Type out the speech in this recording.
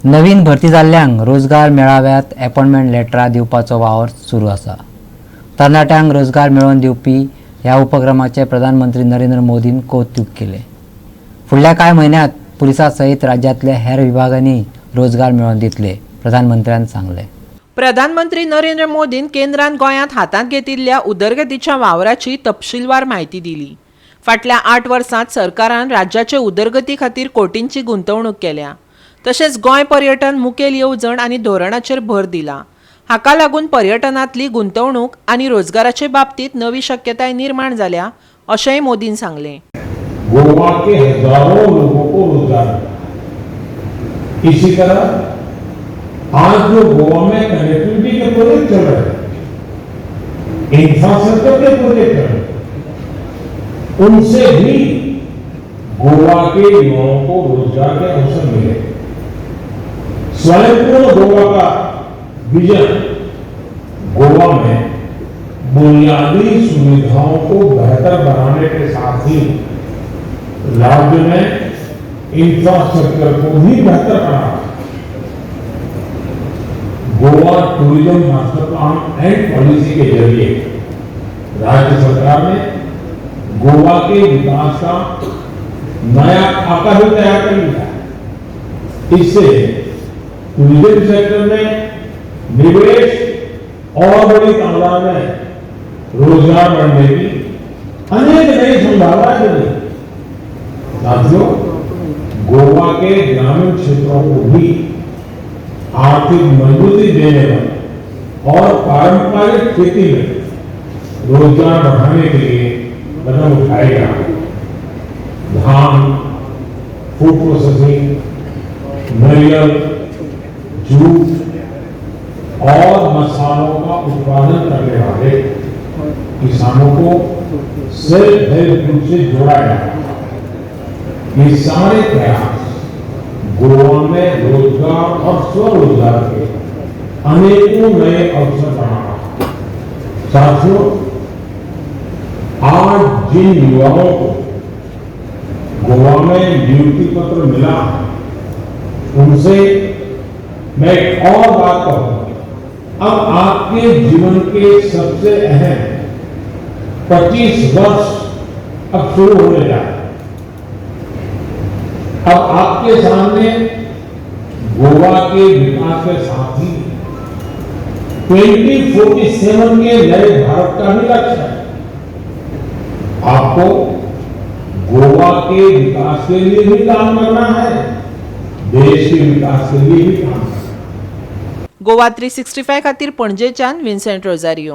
नवीन भरती जाल्ल्यांक रोजगार मेळाव्यात अपॉइंटमेंट लेटरां दिवपाचो वावर सुरू आसा। तरणाट्यांक रोजगार मेळोवन दिवपी ह्या उपक्रमाचे प्रधानमंत्री नरेंद्र मोदीन कौतुक केले। फुडल्या कांय म्हयन्यांत पुलिसा सयत राज्यातल्या हेर विभागांनी रोजगार मेळोवन दितले, प्रधानमंत्र्यान सांगले। प्रधानमंत्री नरेंद्र मोदीन केंद्रान गोंयांत हातांत घेतिल्ल्या उदरगतीच्या वावराची तपशीलवार म्हायती दिली। फाटल्या 8 वर्सांत सरकारान राज्याचे उदरगती खातीर कोटींची गुंतवणूक केल्या। तशेंच गोंय पर्यटन मुखेल येवजण आनी धोरणाचेर भर दिला। हाका लागून पर्यटनांतली गुंतवणूक आनी रोजगाराचे बाबतींत नवी शक्यताय निर्माण जाल्या, अशेंय मोदीन सांगलें। गोवा के हजारों लोगों को रोजगार मिला। इसी तरह आज जो गोवा में कनेक्टिविटी के प्रोजेक्ट चल रहे हैं, इंफ्रास्ट्रक्चर के प्रोजेक्ट चल रहे हैं, उनसे भी गोवा के युवाओं को रोजगार के अवसर मिले। स्वयंपूर्ण गोवा का विजन गोवा में बुनियादी सुविधाओं को बेहतर बनाने के साथ ही राज्य में इंफ्रास्ट्रक्चर को भी बेहतर बनाना। Goa tourism master plan and policy के जरिए राज्य सरकार ने गोवा के विकास का नया खाका भी तैयार कर लिया है। इससे टूरिज्म सेक्टर में निवेश और बड़ी तादाद में रोजगार बढ़ने की अनेक नई संभावनाएं बनी। साथियों, गोवा के ग्रामीण क्षेत्रों को भी आर्थिक मजबूती देने में और पारंपरिक खेती में रोजगार बढ़ाने के लिए कदम उठाएगा। धान, फूड प्रोसेसिंग, नारियल, जूट और मसालों का उत्पादन करने वाले किसानों को सेल्फ हेल्प ग्रुप से जोड़ा जाएगा। ये सारे प्रयास गोवा में रोजगार और स्वरोजगार के अनेकों नए अवसर बनाना। साथियों, आज जिन युवाओं को गोवा में नियुक्ति पत्र मिला, उनसे मैं एक और बात कहूंगा। अब आपके जीवन के सबसे अहम 25 वर्ष अब शुरू होने जा रहे हैं। अब आपके सामने गोवा के विकास के साथ ही 2047 के नए भारत का भी लक्ष्य है। आपको गोवा के विकास के लिए भी काम करना है, देश के विकास के लिए भी काम करना है। गोवा 365 खातीर पणजेच्यान विन्सेंट रोजारियो।